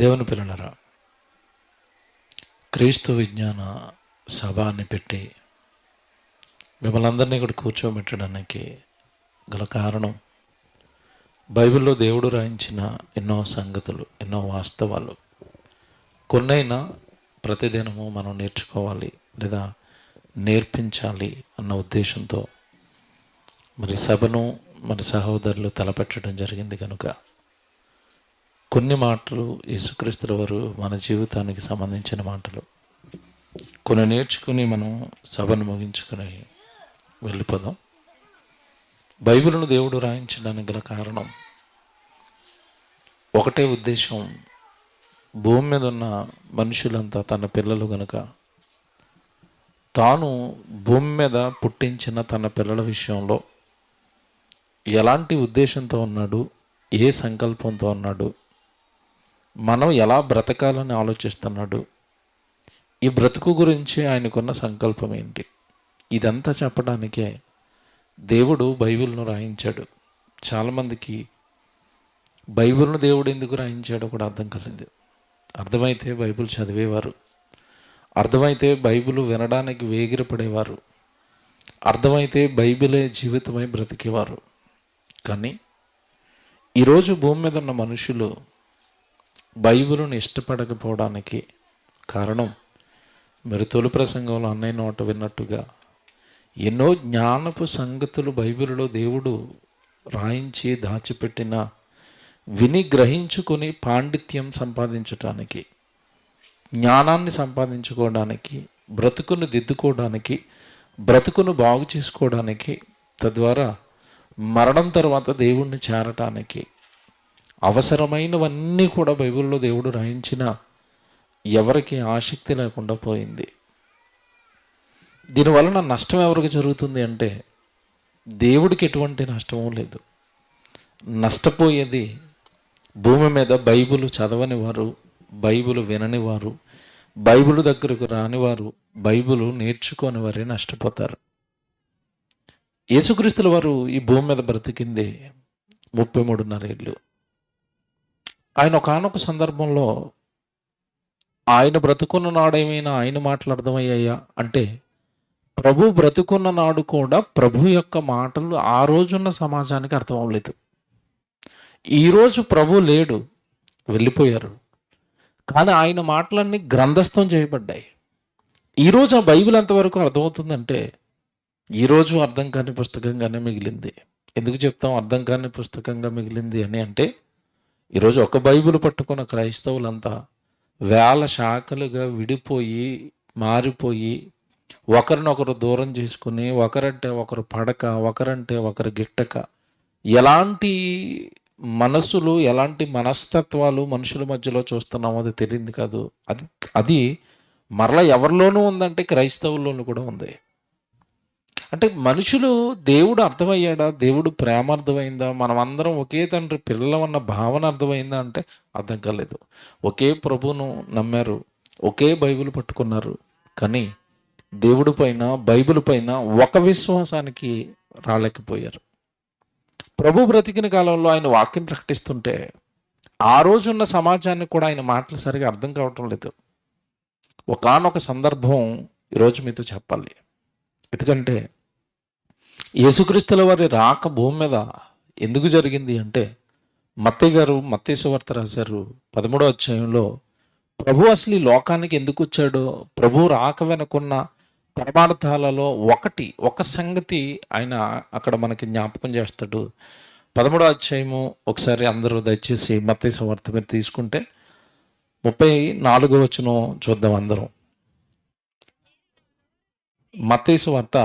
దేవుని పిల్లలరా, క్రీస్తు విజ్ఞాన సభ అని పెట్టి మిమ్మల్ని అందరినీ ఇక్కడ కూర్చోబెట్టడానికి గల కారణం, బైబిల్లో దేవుడు రాయించిన ఎన్నో సంగతులు, ఎన్నో వాస్తవాలు కొన్నైనా ప్రతిదినము మనం నేర్చుకోవాలి లేదా నేర్పించాలి అన్న ఉద్దేశంతో మరి సభను మరి సహోదరులు తలపెట్టడం జరిగింది. కనుక కొన్ని మాటలు యేసుక్రీస్తుల వారు మన జీవితానికి సంబంధించిన మాటలు కొన్ని నేర్చుకుని మనం సభను ముగించుకొని వెళ్ళిపోదాం. బైబిల్ను దేవుడు రాయించడానికి గల కారణం ఒకటే ఉద్దేశం, భూమి మీద ఉన్న మనుషులంతా తన పిల్లలు గనుక తాను భూమి మీద పుట్టించిన తన పిల్లల విషయంలో ఎలాంటి ఉద్దేశంతో ఉన్నాడు, ఏ సంకల్పంతో ఉన్నాడు, మనం ఎలా బ్రతకాలని ఆలోచిస్తున్నాడు, ఈ బ్రతుకు గురించి ఆయనకున్న సంకల్పం ఏంటి, ఇదంతా చెప్పడానికే దేవుడు బైబిల్ను రాయించాడు. చాలామందికి బైబిల్ను దేవుడు ఎందుకు రాయించాడో కూడా అర్థం కాలేదు. అర్థమైతే బైబిల్ చదివేవారు, అర్థమైతే బైబిల్ వినడానికి వేగిరపడేవారు, అర్థమైతే బైబిలే జీవితమై బ్రతికేవారు. కానీ ఈరోజు భూమి మీద ఉన్న మనుషులు బైబిల్ను ఇష్టపడకపోవడానికి కారణం, మీరు తొలి ప్రసంగంలో అన్నయ్య నోట విన్నట్టుగా ఎన్నో జ్ఞానపు సంగతులు బైబిల్లో దేవుడు రాయించి దాచిపెట్టిన విని గ్రహించుకొని పాండిత్యం సంపాదించటానికి, జ్ఞానాన్ని సంపాదించుకోవడానికి, బ్రతుకును దిద్దుకోవడానికి, బ్రతుకును బాగు చేసుకోవడానికి, తద్వారా మరణం తర్వాత దేవుణ్ణి చేరటానికి అవసరమైనవన్నీ కూడా బైబిల్లో దేవుడు రాయించిన ఎవరికి ఆసక్తి లేకుండా పోయింది. దీనివలన నష్టం ఎవరికి జరుగుతుంది అంటే దేవుడికి ఎటువంటి నష్టమూ లేదు. నష్టపోయేది భూమి మీద బైబిల్ చదవని వారు, బైబిల్ వినని వారు, బైబిల్ దగ్గరకు రానివారు, బైబిల్ నేర్చుకోని వారే నష్టపోతారు. యేసుక్రీస్తుల వారు ఈ భూమి మీద బ్రతికింది 33.5 ఏళ్ళు. ఆయన ఒకానొక సందర్భంలో ఆయన బ్రతుకున్న నాడేమైనా ఆయన మాటలు అర్థమయ్యాయా అంటే, ప్రభు బ్రతుకున్న నాడు కూడా ప్రభు యొక్క మాటలు ఆ రోజున్న సమాజానికి అర్థం అవ్వలేదు. ఈరోజు ప్రభు లేడు, వెళ్ళిపోయారు, కానీ ఆయన మాటలన్నీ గ్రంథస్థం చేయబడ్డాయి. ఈరోజు ఆ బైబిల్ ఎంతవరకు అర్థమవుతుందంటే ఈరోజు అర్థం కాని పుస్తకంగానే మిగిలింది. ఎందుకు చెప్తాం అర్థం కాని పుస్తకంగా మిగిలింది అని అంటే, ఈరోజు ఒక బైబిల్ పట్టుకున్న క్రైస్తవులంతా వేల శాఖలుగా విడిపోయి మారిపోయి ఒకరినొకరు దూరం చేసుకుని, ఒకరంటే ఒకరు పడక, ఒకరంటే ఒకరు గిట్టక, ఎలాంటి మనసులు, ఎలాంటి మనస్తత్వాలు మనుషుల మధ్యలో చూస్తున్నామో అది తెలియదు కాదు. అది మరలా ఎవరిలోనూ ఉందంటే క్రైస్తవుల్లోనూ కూడా ఉంది. అంటే మనుషులు దేవుడు అర్థమయ్యాడా, దేవుడు ప్రేమ అర్థమైందా, మనం అందరం ఒకే తండ్రి పిల్లలమన్న భావన అర్థమైందా అంటే అర్థం కాలేదు. ఒకే ప్రభువును నమ్మారు, ఒకే బైబిల్ పట్టుకున్నారు, కానీ దేవుడి పైన, బైబిల్ పైన ఒక విశ్వాసానికి రాలేకపోయారు. ప్రభు బ్రతికిన కాలంలో ఆయన వాక్యం ప్రకటిస్తుంటే ఆ రోజున్న సమాజానికి కూడా ఆయన మాటలు సరిగా అర్థం కావటం లేదు. ఒకానొక సందర్భం ఈరోజు మీతో చెప్పాలి. ఎందుకంటే యేసుక్రీస్తుల వారి రాక భూమి మీద ఎందుకు జరిగింది అంటే, మత్తయి గారు మత్తయి సువార్త రాశారు 13వ అధ్యాయంలో ప్రభు అసలు ఈ లోకానికి ఎందుకు వచ్చాడో, ప్రభు రాక వెనుకున్న పరమార్థాలలో ఒక సంగతి ఆయన అక్కడ మనకి జ్ఞాపకం చేస్తాడు. 13వ అధ్యాయము ఒకసారి అందరూ దయచేసి మత్తయి సువార్త మీరు తీసుకుంటే 34వ వచనం చూద్దాం అందరం. మత్తయి సువార్త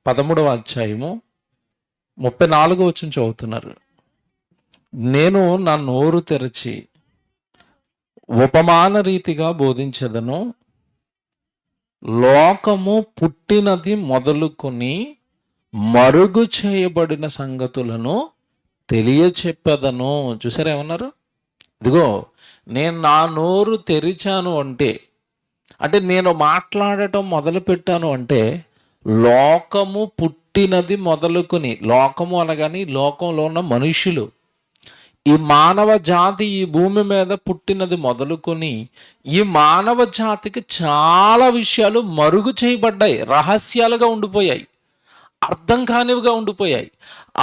13వ అధ్యాయము 34వ వచనం చదువుతున్నారు. నేను నా నోరు తెరచి ఉపమాన రీతిగా బోధించదను, లోకము పుట్టినది మొదలుకొని మరుగు చేయబడిన సంగతులను తెలియచెప్పదను. చూసారా ఏమన్నారు? ఇదిగో నేను నా నోరు తెరిచాను అంటే నేను మాట్లాడటం మొదలు పెట్టాను అంటే లోకము పుట్టినది మొదలుకొని, లోకము అనగాని లోకంలో ఉన్న మనుషులు, ఈ మానవ జాతి ఈ భూమి మీద పుట్టినది మొదలుకొని ఈ మానవ జాతికి చాలా విషయాలు మరుగు చేయబడ్డాయి, రహస్యాలుగా ఉండిపోయాయి, అర్థం కానివిగా ఉండిపోయాయి.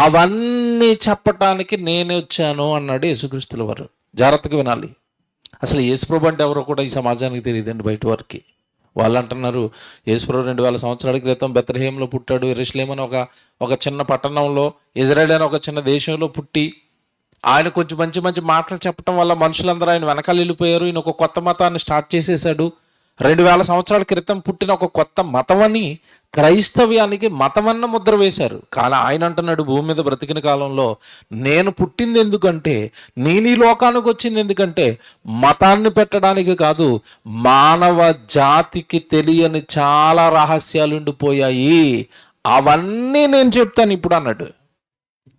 అవన్నీ చెప్పటానికి నేనే వచ్చాను అన్నాడు యేసుక్రీస్తుల వారు. జాగ్రత్తగా వినాలి. అసలు యేసుప్రభు అంటే ఎవరో కూడా ఈ సమాజానికి తెలియదండి, బయట వారికి. వాళ్ళు అంటున్నారు యేసుప్రభు 2000 సంవత్సరాల క్రితం బెత్లెహేంలో పుట్టాడు. యెరూషలేము అని ఒక చిన్న పట్టణంలో, ఇజ్రాయేల్ అని ఒక చిన్న దేశంలో పుట్టి ఆయన కొంచెం మంచి మంచి మాటలు చెప్పడం వల్ల మనుషులందరూ ఆయన వెనకాల వెళ్ళిపోయారు. ఈయన ఒక కొత్త మతాన్ని స్టార్ట్ చేసేసాడు. 2000 సంవత్సరాల క్రితం పుట్టిన ఒక కొత్త మతం అని క్రైస్తవ్యానికి మతమన్న ముద్ర వేశారు. కానీ ఆయన అంటున్నాడు భూమి మీద బ్రతికిన కాలంలో నేను పుట్టింది ఎందుకంటే, నేను ఈ లోకానికి వచ్చింది ఎందుకంటే మతాన్ని పెట్టడానికి కాదు, మానవ జాతికి తెలియని చాలా రహస్యాలు ఉండిపోయాయి, అవన్నీ నేను చెప్తాను ఇప్పుడు అన్నాడు.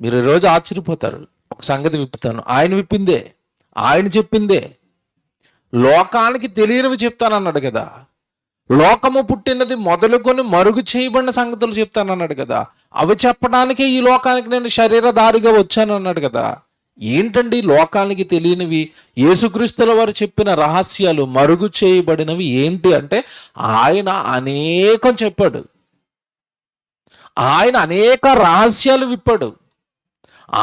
మీరు ఈరోజు ఆశ్చర్యపోతారు. ఒక సంగతి విప్పుతాను, ఆయన విప్పిందే, ఆయన చెప్పిందే. లోకానికి తెలియనివి చెప్తానన్నాడు కదా. లోకము పుట్టినది మొదలుకొని మరుగు చేయబడిన సంగతులు చెప్తానన్నాడు కదా. అవి చెప్పడానికే ఈ లోకానికి నేను శరీరధారిగా వచ్చాను అన్నాడు కదా. ఏంటండి లోకానికి తెలియనివి? యేసుక్రీస్తుల వారు చెప్పిన రహస్యాలు, మరుగు చేయబడినవి ఏంటి అంటే ఆయన అనేకం చెప్పాడు. ఆయన అనేక రహస్యాలు విప్పాడు.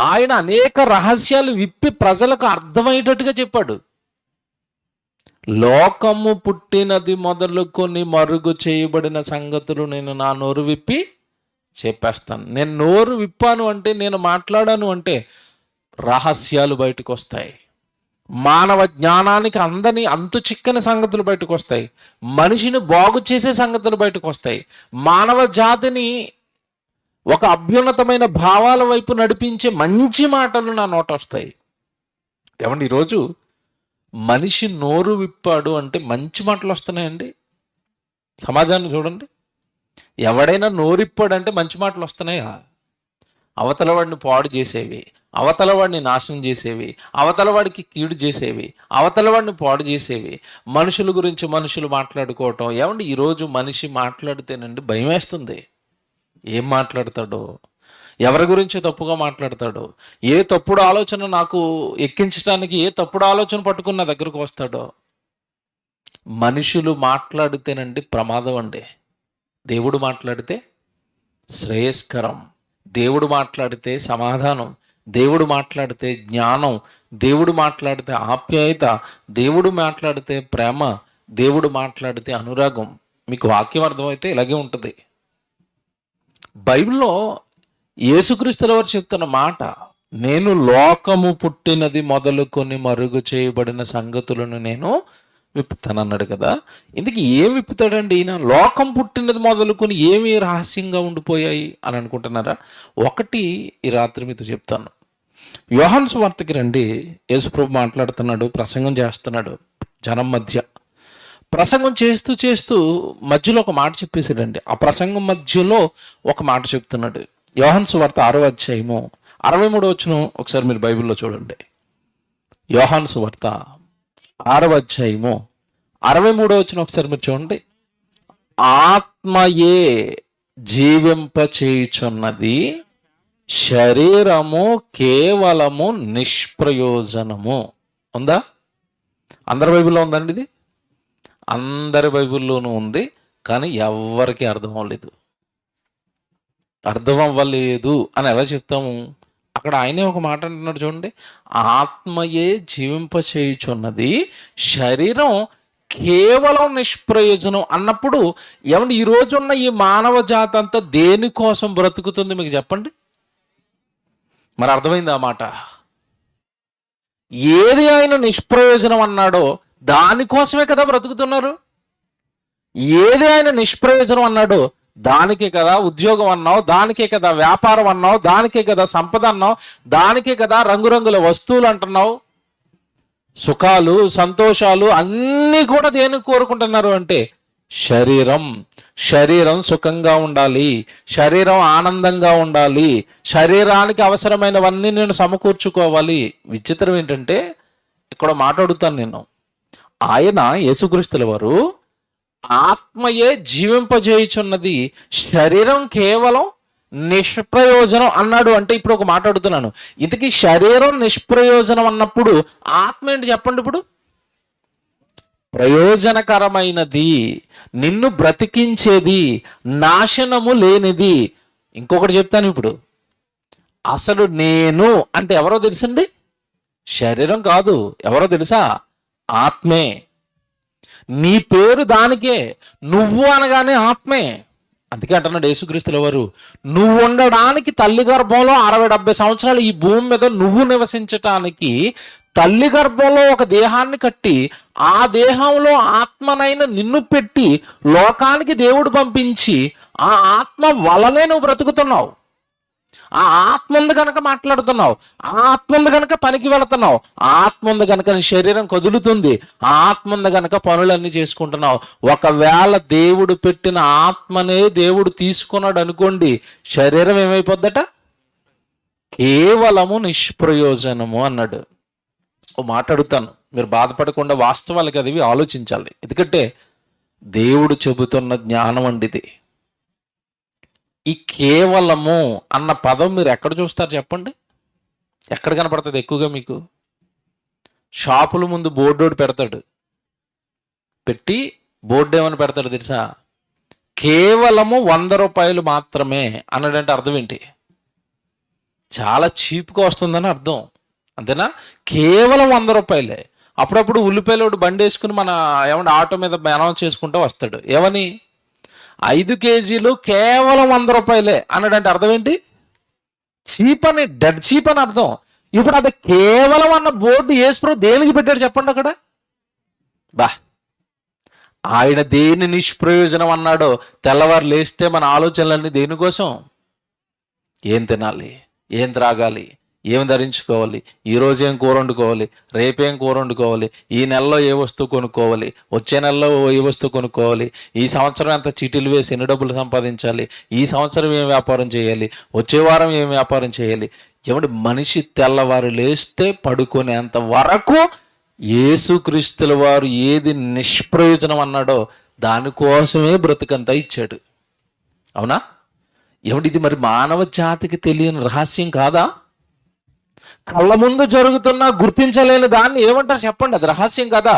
ఆయన అనేక రహస్యాలు విప్పి ప్రజలకు అర్థమయ్యేటట్టుగా చెప్పాడు. లోకము పుట్టినది మొదలుకొని మరుగు చేయబడిన సంగతులు నేను నా నోరు విప్పి చెప్పేస్తాను. నేను నోరు విప్పాను అంటే, నేను మాట్లాడాను అంటే రహస్యాలు బయటకు వస్తాయి. మానవ జ్ఞానానికి అంతు చిక్కని సంగతులు బయటకు వస్తాయి. మనిషిని బాగు చేసే సంగతులు బయటకు వస్తాయి. మానవ జాతిని ఒక అభ్యున్నతమైన భావాల వైపు నడిపించే మంచి మాటలు నా నోట వస్తాయి. ఏమండి, ఈరోజు మనిషి నోరు విప్పాడు అంటే మంచి మాటలు వస్తున్నాయండి. సమాజాన్ని చూడండి, ఎవడైనా నోరిప్పాడంటే మంచి మాటలు వస్తున్నాయా? అవతల వాడిని పాడు చేసేవి, అవతల వాడిని నాశనం చేసేవి, అవతల వాడికి కీడు చేసేవి, అవతల వాడిని పాడు చేసేవి, మనుషుల గురించి మనుషులు మాట్లాడుకోవటం. ఏమండి, ఈరోజు మనిషి మాట్లాడితేనండి భయం వేస్తుంది. ఏం మాట్లాడతాడో, ఎవరి గురించి తప్పుగా మాట్లాడతాడో, ఏ తప్పుడు ఆలోచన నాకు ఎక్కించడానికి ఏ తప్పుడు ఆలోచన పట్టుకున్న దగ్గరకు వస్తాడో. మనుషులు మాట్లాడితేనండి ప్రమాదం అండి. దేవుడు మాట్లాడితే శ్రేయస్కరం, దేవుడు మాట్లాడితే సమాధానం, దేవుడు మాట్లాడితే జ్ఞానం, దేవుడు మాట్లాడితే ఆప్యాయత, దేవుడు మాట్లాడితే ప్రేమ, దేవుడు మాట్లాడితే అనురాగం. మీకు వాక్యం అర్థమైతే ఇలాగే ఉంటుంది. బైబిల్లో యేసుక్రీస్తుల వారు చెప్తున్న మాట, నేను లోకము పుట్టినది మొదలుకొని మరుగు చేయబడిన సంగతులను నేను విప్పుతానన్నాడు కదా. ఇందుకు ఏం విప్పుతాడండి ఈయన? లోకం పుట్టినది మొదలుకొని ఏమి రహస్యంగా ఉండిపోయాయి అని అనుకుంటున్నారా? ఒకటి ఈ రాత్రి మీతో చెప్తాను. యోహాను సువార్తకి రండి. యేసుప్రభు మాట్లాడుతున్నాడు, ప్రసంగం చేస్తున్నాడు జనం మధ్య. ప్రసంగం చేస్తూ చేస్తూ మధ్యలో ఒక మాట చెప్పేసాడండి. ఆ ప్రసంగం మధ్యలో ఒక మాట చెప్తున్నాడు. యోహాను సువార్త 6వ అధ్యాయము 63వ వచనం ఒకసారి మీరు బైబిల్లో చూడండి. యోహాను సువార్త 6వ అధ్యాయము 63వ వచనం ఒకసారి మీరు చూడండి. ఆత్మయే జీవింప చేయుచున్నది, శరీరము కేవలము నిష్ప్రయోజనము. ఉందా? అందరి బైబిల్లో ఉందండి ఇది? అందరి బైబిల్లోనూ ఉంది, కానీ ఎవరికి అర్థం అవ్వలేదు అని ఎలా చెప్తాము? అక్కడ ఆయనే ఒక మాట అంటున్నాడు చూడండి. ఆత్మయే జీవింప చేయుచున్నది, శరీరం కేవలం నిష్ప్రయోజనం అన్నప్పుడు ఏమంటే ఈ రోజున్న ఈ మానవ జాతి అంతా దేనికోసం బ్రతుకుతుంది మీకు చెప్పండి? మరి అర్థమైంది ఆ మాట? ఏది ఆయన నిష్ప్రయోజనం అన్నాడో దానికోసమే కదా బ్రతుకుతున్నారు. ఏది ఆయన నిష్ప్రయోజనం అన్నాడో దానికే కదా ఉద్యోగం అన్నావు, దానికే కదా వ్యాపారం అన్నావు, దానికే కదా సంపద అన్నావు, దానికే కదా రంగురంగుల వస్తువులు అంటున్నావు. సుఖాలు సంతోషాలు అన్నీ కూడా దేనికి కోరుకుంటున్నారు అంటే శరీరం సుఖంగా ఉండాలి, శరీరం ఆనందంగా ఉండాలి, శరీరానికి అవసరమైనవన్నీ నేను సమకూర్చుకోవాలి. విచిత్రం ఏంటంటే ఇక్కడ మాట్లాడుతాను నేను, ఆయన యేసుక్రీస్తుల వారు ఆత్మయే జీవింపజేయుచున్నది, శరీరం కేవలం నిష్ప్రయోజనం అన్నాడు అంటే ఇప్పుడు ఒక మాట అడుగుతున్నాను, ఇంతకీ శరీరం నిష్ప్రయోజనం అన్నప్పుడు ఆత్మ ఏంటి చెప్పండి? ఇప్పుడు ప్రయోజనకరమైనది, నిన్ను బ్రతికించేది, నాశనము లేనిది. ఇంకొకటి చెప్తాను ఇప్పుడు, అసలు నేను అంటే ఎవరో తెలుసండి? శరీరం కాదు, ఎవరో తెలుసా? ఆత్మే. నీ పేరు దానికే, నువ్వు అనగానే ఆత్మే. అందుకే అంటున్నాడు యేసుక్రీస్తుల వారు, నువ్వు ఉండడానికి తల్లి గర్భంలో 60-70 సంవత్సరాలు ఈ భూమి మీద నువ్వు నివసించటానికి తల్లి గర్భంలో ఒక దేహాన్ని కట్టి ఆ దేహంలో ఆత్మనైన నిన్ను పెట్టి లోకానికి దేవుడు పంపించి ఆ ఆత్మ వలనే నువ్వు బ్రతుకుతున్నావు. ఆ ఆత్మ ఉంది కనుక మాట్లాడుతున్నావు, ఆ ఆత్మ ఉంది కనుక పనికి వెళుతున్నావు, ఆత్మ ఉంది కనుక నీ శరీరం కదులుతుంది, ఆ ఆత్మ ఉంది కనుక పనులన్నీ చేసుకుంటున్నావు. ఒకవేళ దేవుడు పెట్టిన ఆత్మనే దేవుడు తీసుకున్నాడు అనుకోండి, శరీరం ఏమైపోద్దట? కేవలము నిష్ప్రయోజనము అన్నాడు. ఓ మాట అడుగుతాను, మీరు బాధపడకుండా వాస్తవాలు కదా ఇవి ఆలోచించాలి. ఎందుకంటే దేవుడు చెబుతున్న జ్ఞానం అండి ఇది. ఈ కేవలము అన్న పదం మీరు ఎక్కడ చూస్తారు చెప్పండి? ఎక్కడ కనపడుతుంది ఎక్కువగా మీకు? షాపుల ముందు బోర్డు పెడతాడు, పెట్టి బోర్డు ఏమని పెడతాడు తెలుసా? కేవలము 100 రూపాయలు మాత్రమే అన్నాడంటే అర్థం ఏంటి? చాలా చీప్గా వస్తుందని అర్థం, అంతేనా? కేవలం 100 రూపాయలే. అప్పుడప్పుడు ఉల్లిపాయలు బండి వేసుకుని మన ఏమన్నా ఆటో మీద అనౌన్స్ చేసుకుంటూ వస్తాడు, ఏమని? 5 కేజీలు కేవలం 100 రూపాయలే అన్నాడంటే అర్థం ఏంటి? చీప్ అని, డెడ్ చీప్ అని అర్థం. ఇప్పుడు అది కేవలం అన్న బోర్డు యేసు దేనికి పెట్టాడు చెప్పండి అక్కడ? ఆయన దేని నిష్ప్రయోజనం అన్నాడో తెల్లవారు లేస్తే మన ఆలోచనలన్నీ దేనికోసం? ఏం తినాలి, ఏం త్రాగాలి, ఏం ధరించుకోవాలి, ఈరోజు ఏం కూర వండుకోవాలి, రేపేం కూర వండుకోవాలి, ఈ నెలలో ఏ వస్తువు కొనుక్కోవాలి, వచ్చే నెలలో ఏ వస్తువు కొనుక్కోవాలి, ఈ సంవత్సరం ఎంత చీటీలు వేసి ఎన్ని డబ్బులు సంపాదించాలి, ఈ సంవత్సరం ఏం వ్యాపారం చేయాలి, వచ్చే వారం ఏం వ్యాపారం చేయాలి. ఏమంటే మనిషి తెల్లవారు లేస్తే పడుకునేంత వరకు యేసుక్రీస్తుల వారు ఏది నిష్ప్రయోజనం అన్నాడో దానికోసమే బ్రతుకంతా ఇచ్చాడు. అవునా? ఏమంటే ఇది మరి మానవ జాతికి తెలియని రహస్యం కాదా? కళ్ళ ముందు జరుగుతున్నా గుర్తించలేని దాన్ని ఏమంటారు చెప్పండి? అది రహస్యం కదా.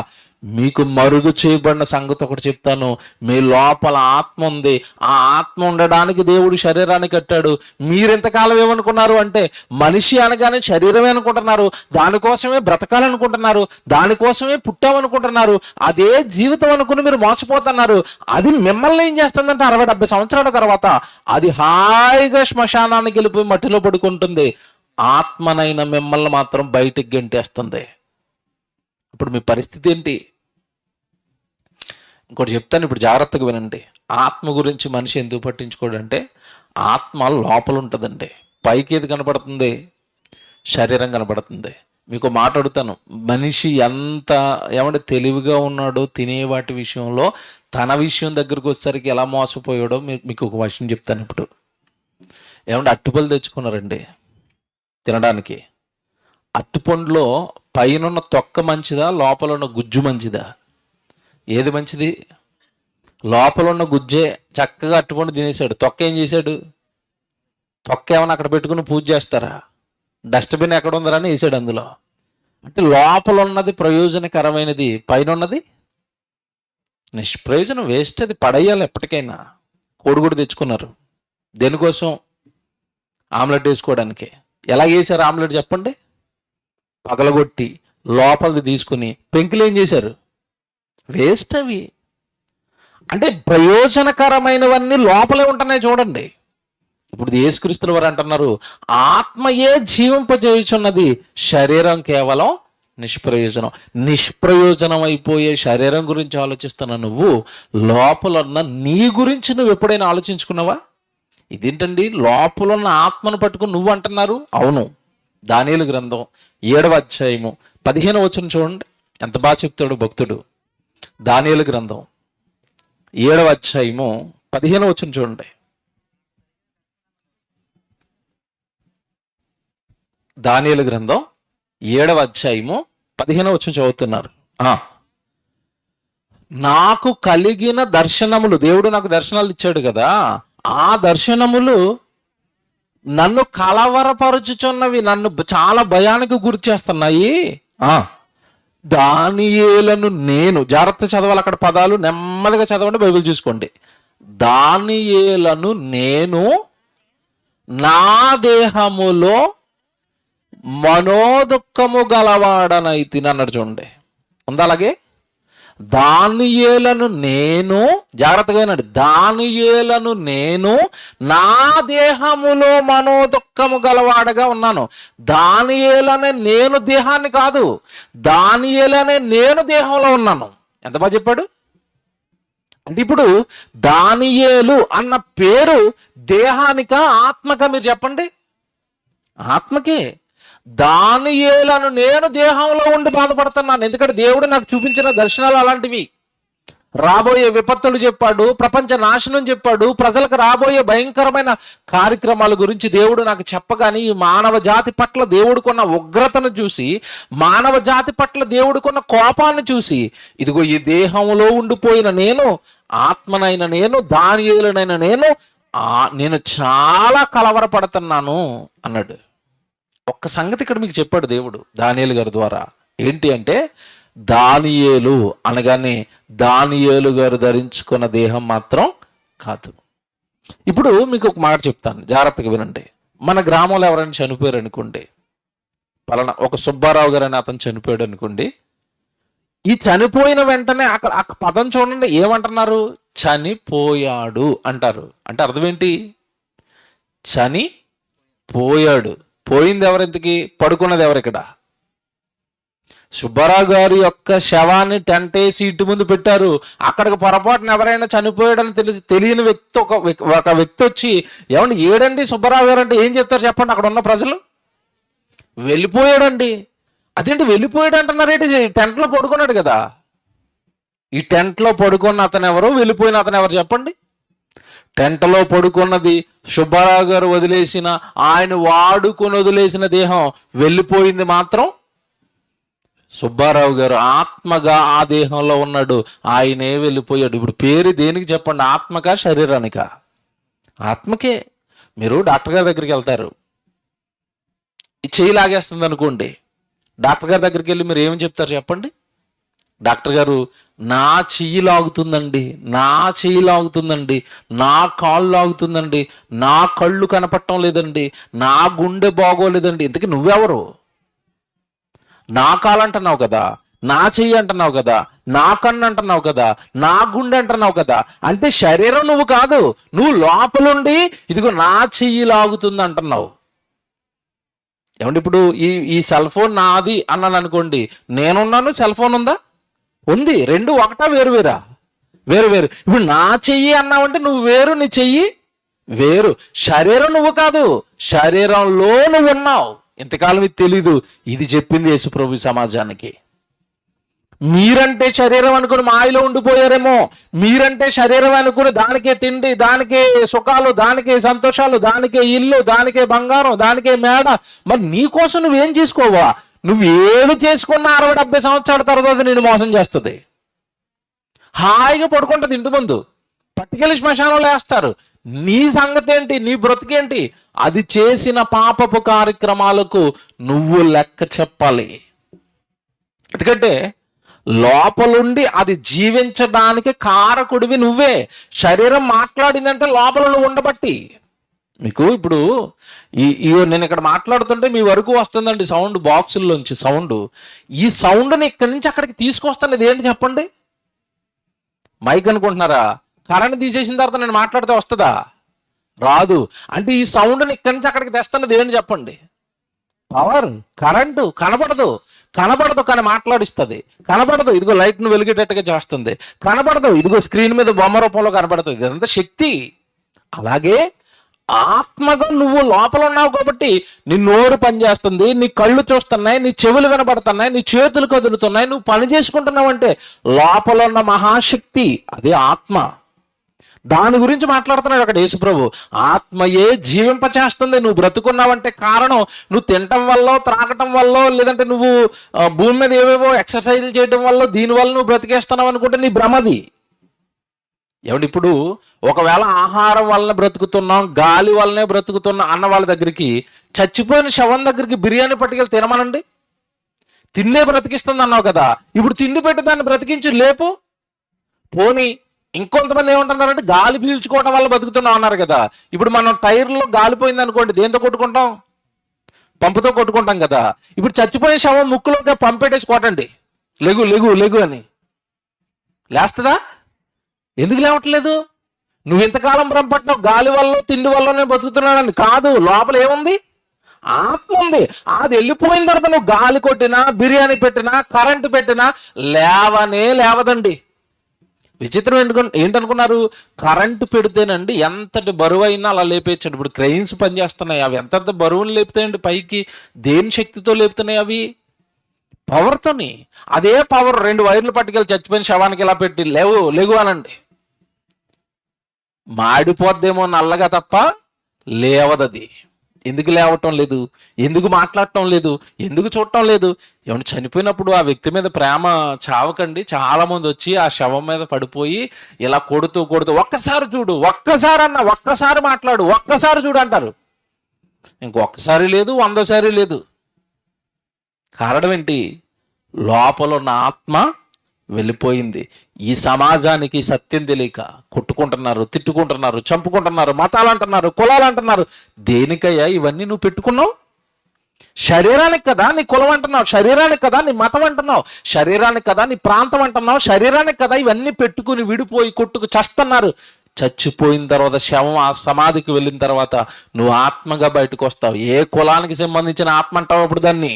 మీకు మరుగు చేయబడిన సంగతి ఒకటి చెప్తాను, మీ లోపల ఆత్మ ఉంది. ఆ ఆత్మ ఉండడానికి దేవుడు శరీరాన్ని కట్టాడు. మీరెంతకాలం ఏమనుకున్నారు అంటే మనిషి అనగానే శరీరమే అనుకుంటున్నారు, దానికోసమే బ్రతకాలనుకుంటున్నారు, దానికోసమే పుట్టామనుకుంటున్నారు, అదే జీవితం అనుకుని మీరు మోసపోతున్నారు. అది మిమ్మల్ని ఏం చేస్తుందంటే 60-70 సంవత్సరాల తర్వాత అది హాయిగా శ్మశానానికి వెళ్ళిపోయి మట్టిలో పడుకుంటుంది. ఆత్మనైన మిమ్మల్ని మాత్రం బయటికి గెంటేస్తుంది. ఇప్పుడు మీ పరిస్థితి ఏంటి? ఇంకోటి చెప్తాను, ఇప్పుడు జాగ్రత్తగా వినండి. ఆత్మ గురించి మనిషి ఎందుకు పట్టించుకోడంటే ఆత్మ లోపల ఉంటుందండి. పైకి ఏది కనపడుతుంది? శరీరం కనపడుతుంది. మీకు మాట అడుగుతాను, మనిషి ఎంత ఏమంటే తెలివిగా ఉన్నాడో తినే వాటి విషయంలో, తన విషయం దగ్గరకు వచ్చేసరికి ఎలా మోసపోయాడో మీకు ఒక విషయం చెప్తాను. ఇప్పుడు ఏమంటే అట్టుపళ్ళు తెచ్చుకున్నారండి తినడానికి. అట్టుపండులో పైన తొక్క మంచిదా, లోపల ఉన్న గుజ్జు మంచిదా? ఏది మంచిది? లోపల ఉన్న గుజ్జే. చక్కగా అట్టుపండు తినేశాడు, తొక్క ఏం చేశాడు? తొక్క ఏమైనా అక్కడ పెట్టుకుని పూజ చేస్తారా? డస్ట్బిన్ ఎక్కడ ఉందరని వేసాడు అందులో. అంటే లోపల ఉన్నది ప్రయోజనకరమైనది, పైన ఉన్నది నిష్ప్రయోజనం, వేస్ట్. అది పడేయాలి ఎప్పటికైనా. కోడిగుడు తెచ్చుకున్నారు దేనికోసం? ఆమ్లెట్ వేసుకోవడానికి. ఎలా వేసారు ఆమ్లెట్ చెప్పండి? పగలగొట్టి లోపలిది తీసుకుని పెంకులు ఏం చేశారు? వేస్ట్ అవి. అంటే ప్రయోజనకరమైనవన్నీ లోపలే ఉంటున్నాయి చూడండి. ఇప్పుడు యేసుక్రీస్తుల వారు అంటున్నారు ఆత్మయే జీవింపజేయుచున్నది, శరీరం కేవలం నిష్ప్రయోజనం. నిష్ప్రయోజనం అయిపోయే శరీరం గురించి ఆలోచిస్తున్నా నువ్వు, లోపల ఉన్న నీ గురించి నువ్వు ఎప్పుడైనా ఆలోచించుకున్నావా? ఇదేంటండి లోపల ఉన్న ఆత్మను పట్టుకుని నువ్వు అంటున్నారు? అవును. దానియేలు గ్రంథం 7వ అధ్యాయము 15వ వచనం చూడండి, ఎంత బాగా చెప్తాడు భక్తుడు. దానియేలు గ్రంథం 7వ అధ్యాయము 15వ వచనం చూడండి. దానియేలు గ్రంథం 7వ అధ్యాయము 15వ వచనం చదువుతున్నారు. నాకు కలిగిన దర్శనములు, దేవుడు నాకు దర్శనాలు ఇచ్చాడు కదా, ఆ దర్శనములు నన్ను కలవరపరుచుచున్నవి, నన్ను చాలా భయానికి గురి చేస్తున్నాయి. దానియేలును నేను, జాగ్రత్త చదవాలి అక్కడ పదాలు, నెమ్మదిగా చదవండి, బైబిల్ చూసుకోండి. దానియేలును నేను నా దేహములో మనోదుఃఖము గలవాడనైతిని అన్నాడు. చూడండి, ఉందా అలాగే? దానియేలును నేను, జాగ్రత్తగా వినండి, దానియేలును నేను నా దేహములో మనోదుఃఖము గలవాడగా ఉన్నాను. దానియేలనే నేను దేహాన్ని కాదు, దానియేలనే నేను దేహంలో ఉన్నాను. ఎంత బాగా చెప్పాడు అంటే, ఇప్పుడు దానియేలు అన్న పేరు దేహానికా ఆత్మకా? మీరు చెప్పండి. ఆత్మకే. దానియేలును నేను దేహంలో ఉండి బాధపడుతున్నాను, ఎందుకంటే దేవుడు నాకు చూపించిన దర్శనాలు అలాంటివి. రాబోయే విపత్తులు చెప్పాడు, ప్రపంచ నాశనం చెప్పాడు, ప్రజలకు రాబోయే భయంకరమైన కార్యక్రమాల గురించి దేవుడు నాకు చెప్పగానే ఈ మానవ జాతి పట్ల దేవుడుకున్న ఉగ్రతను చూసి, మానవ జాతి పట్ల దేవుడుకున్న కోపాన్ని చూసి, ఇదిగో ఈ దేహంలో ఉండిపోయిన నేను, ఆత్మనైన నేను, దానియేలునైన నేను చాలా కలవరపడుతున్నాను అన్నాడు. ఒక్క సంగతి ఇక్కడ మీకు చెప్పాడు దేవుడు దానియేలు గారి ద్వారా. ఏంటి అంటే, దానియేలు అనగానే దానియేలు గారు ధరించుకున్న దేహం మాత్రం కాదు. ఇప్పుడు మీకు ఒక మాట చెప్తాను, జాగ్రత్తగా వినండి. మన గ్రామంలో ఎవరైనా చనిపోయారు అనుకోండి, పలానా ఒక సుబ్బారావు గారు అని అతను చనిపోయాడు అనుకోండి. ఈ చనిపోయిన వెంటనే అక్కడ పదం చూడండి, ఏమంటున్నారు? చనిపోయాడు అంటారు. అంటే అర్థం ఏంటి? చనిపోయాడు. పోయింది ఎవరింతకి? పడుకున్నది ఎవరు? ఇక్కడ సుబ్బారావు గారి యొక్క శవాన్ని టెంట్ వేసి ఇంటి ముందు పెట్టారు. అక్కడికి పొరపాటున ఎవరైనా చనిపోయాడని తెలియని వ్యక్తి ఒక వ్యక్తి వచ్చి, ఏమండి ఏడండి సుబ్బారావు గారు అంటే ఏం చెప్తారు చెప్పండి? అక్కడ ఉన్న ప్రజలు, వెళ్ళిపోయాడండి. అదేంటి వెళ్ళిపోయాడు అంటున్నారేంటి? టెంట్లో పడుకున్నాడు కదా. ఈ టెంట్లో పడుకున్న అతను ఎవరు, వెళ్ళిపోయిన అతను ఎవరు చెప్పండి? టెంట్లో పడుకున్నది సుబ్బారావు గారు వదిలేసిన, ఆయన వాడుకొని వదిలేసిన దేహం. వెళ్ళిపోయింది మాత్రం సుబ్బారావు గారు. ఆత్మగా ఆ దేహంలో ఉన్నాడు, ఆయనే వెళ్ళిపోయాడు. ఇప్పుడు పేరు దేనికి చెప్పండి? ఆత్మకా శరీరానికా? ఆత్మకే. మీరు డాక్టర్ గారి దగ్గరికి వెళ్తారు, ఈ చెయ్యి లాగేస్తుంది అనుకోండి. డాక్టర్ గారి దగ్గరికి వెళ్ళి మీరు ఏమని చెప్తారు చెప్పండి? డాక్టర్ గారు, నా చెయ్యి లాగుతుందండి, నా చెయ్యి లాగుతుందండి, నా కాళ్ళు లాగుతుందండి, నా కళ్ళు కనపడటం లేదండి, నా గుండె బాగోలేదండి. ఇంతకీ నువ్వెవరు? నా కాలు అంటున్నావు కదా, నా చెయ్యి అంటున్నావు కదా, నా కన్ను అంటున్నావు కదా, నా గుండె అంటున్నావు కదా. అంటే శరీరం నువ్వు కాదు, నువ్వు లోపలుండి ఇదిగో నా చెయ్యి లాగుతుంది అంటున్నావు. ఏమంటే ఇప్పుడు ఈ సెల్ ఫోన్ నాది అన్నాను అనుకోండి, నేనున్నాను, సెల్ ఫోన్ ఉందా? ఉంది. రెండు ఒకటా వేరువేరా? వేరు. ఇప్పుడు నా చెయ్యి అన్నావంటే నువ్వు వేరు, నీ చెయ్యి వేరు. శరీరం నువ్వు కాదు, శరీరంలో నువ్వు ఉన్నావు. ఇంతకాలం ఇది తెలీదు. ఇది చెప్పింది యేసుప్రభు సమాజానికి. మీరంటే శరీరం అనుకుని మాయలో ఉండిపోయారేమో. మీరంటే శరీరం అనుకుని దానికే తిండి, దానికే సుఖాలు, దానికే సంతోషాలు, దానికే ఇల్లు, దానికే బంగారం, దానికే మేడ. మరి నీకోసం నువ్వేం చేసుకోవా? నువ్వు ఏమి చేసుకున్నా 60-70 సంవత్సరాల తర్వాత నేను మోసం చేస్తుంది. హాయిగా పడుకుంటుంది ఇంటి ముందు, పట్టుకెళ్ళి శ్మశానంలో వేస్తారు. నీ సంగతి ఏంటి? నీ బ్రతికేంటి? అది చేసిన పాపపు కార్యక్రమాలకు నువ్వు లెక్క చెప్పాలి. ఎందుకంటే లోపలుండి అది జీవించడానికి కారకుడివి నువ్వే. శరీరం మాట్లాడిందంటే లోపల నువ్వు ఉండబట్టి. మీకు ఇప్పుడు నేను ఇక్కడ మాట్లాడుతుంటే మీ వరకు వస్తుందండి సౌండ్, బాక్సుల్లోంచి సౌండ్. ఈ సౌండ్ని ఇక్కడి నుంచి అక్కడికి తీసుకొస్తున్నది ఏంటి చెప్పండి? మైక్ అనుకుంటున్నారా? కరెంట్ తీసేసిన తర్వాత నేను మాట్లాడితే వస్తుందా? రాదు. అంటే ఈ సౌండ్ని ఇక్కడి నుంచి అక్కడికి తెస్తున్నది ఏంటి చెప్పండి? Power, current. కనబడదు కానీ మాట్లాడిస్తుంది. కనబడదు, ఇదిగో లైట్ను వెలిగేటట్టుగా చేస్తుంది. కనబడదు, ఇదిగో స్క్రీన్ మీద బొమ్మ రూపంలో కనబడుతుంది. ఇదంతా శక్తి. అలాగే ఆత్మగా నువ్వు లోపల ఉన్నావు కాబట్టి నీ నోరు పనిచేస్తుంది, నీ కళ్ళు చూస్తున్నాయి, నీ చెవులు వినబడుతున్నాయి, నీ చేతులు కదులుతున్నాయి, నువ్వు పని చేసుకుంటున్నావు. అంటే లోపల ఉన్న మహాశక్తి అదే ఆత్మ. దాని గురించి మాట్లాడుతున్నాడు అక్కడ యేసుప్రభు. ఆత్మయే జీవింపచేస్తుంది. నువ్వు బ్రతుకున్నావంటే కారణం నువ్వు తినటం వల్ల, త్రాగటం వల్ల, లేదంటే నువ్వు భూమి మీద ఏవేవో ఎక్సర్సైజులు చేయడం వల్ల, దీనివల్ల నువ్వు బ్రతికేస్తున్నావు అనుకుంటే నీ భ్రమది. ఏమంటే ఇప్పుడు ఒకవేళ ఆహారం వల్లనే బ్రతుకుతున్నాం, గాలి వల్లనే బ్రతుకుతున్నాం అన్న వాళ్ళ దగ్గరికి, చచ్చిపోయిన శవం దగ్గరికి బిర్యానీ పట్టుకెళ్ళి తినమనండి. తిండే బ్రతికిస్తుంది అన్నావు కదా, ఇప్పుడు తిండి పెట్టి దాన్ని బ్రతికించి లేపు. పోనీ ఇంకొంతమంది ఏమంటున్నారంటే గాలి పీల్చుకోవడం వల్ల బతుకుతున్నాం అన్నారు కదా. ఇప్పుడు మనం టైర్లో గాలిపోయింది అనుకోండి, దేంతో కొట్టుకుంటాం? పంపుతో కొట్టుకుంటాం కదా. ఇప్పుడు చచ్చిపోయిన శవం ముక్కులోకి పంపెట్టేసి కొట్టండి, లెగు లెగు లెగు అని, లేస్తుందా? ఎందుకు లేవట్లేదు? నువ్వు ఇంతకాలం భ్రమపట్టినావు గాలి వల్ల తిండి వల్ల నేను బతుకుతున్నానని. కాదు, లోపల ఏముంది? ఆత్మ ఉంది. అది వెళ్ళిపోయిన తర్వాత నువ్వు గాలి కొట్టినా, బిర్యానీ పెట్టినా, కరెంటు పెట్టినా లేవనే లేవదండి. విచిత్రం ఏంటనుకున్నారు? కరెంటు పెడితేనండి ఎంతటి బరువు అయినా అలా లేపేయచ్చండి. ఇప్పుడు క్రెయిన్స్ పనిచేస్తున్నాయి, అవి ఎంత బరువులు లేపుతాయండి పైకి. దేని శక్తితో లేపుతున్నాయి? అవి పవర్తోని. అదే పవర్ 2 వైర్లు పట్టుకెళ్ళి చచ్చిపోయిన శవానికి ఇలా పెట్టి లేవు లేవు అనండి, మాడిపోద్దేమో నల్లగా తప్ప లేవదది. ఎందుకు లేవటం లేదు? ఎందుకు మాట్లాడటం లేదు? ఎందుకు చూడటం లేదు? ఏమంటే చనిపోయినప్పుడు ఆ వ్యక్తి మీద ప్రేమ చావకండి. చాలా మంది వచ్చి ఆ శవం మీద పడిపోయి ఇలా కొడుతూ ఒక్కసారి చూడు, ఒక్కసారి అన్న, ఒక్కసారి మాట్లాడు, ఒక్కసారి చూడు అంటారు. ఇంకొకసారి లేదు, 100సారి లేదు. కారణం ఏంటి? లోపల ఉన్న ఆత్మ వెళ్ళిపోయింది. ఈ సమాజానికి సత్యం తెలియక కొట్టుకుంటున్నారు, తిట్టుకుంటున్నారు, చంపుకుంటున్నారు, మతాలు అంటున్నారు, కులాలు అంటున్నారు. దేనికయ్యా ఇవన్నీ నువ్వు పెట్టుకున్నావు? శరీరానికి కదా నీ కులం అంటున్నావు, శరీరానికి కదా నీ మతం అంటున్నావు, శరీరానికి కదా నీ ప్రాంతం అంటున్నావు, శరీరానికి కదా ఇవన్నీ పెట్టుకుని విడిపోయి కొట్టుకు చస్తున్నారు. చచ్చిపోయిన తర్వాత శవం ఆ సమాధికి వెళ్ళిన తర్వాత నువ్వు ఆత్మగా బయటకు వస్తావు. ఏ కులానికి సంబంధించిన ఆత్మ అంటావు అప్పుడు దాన్ని?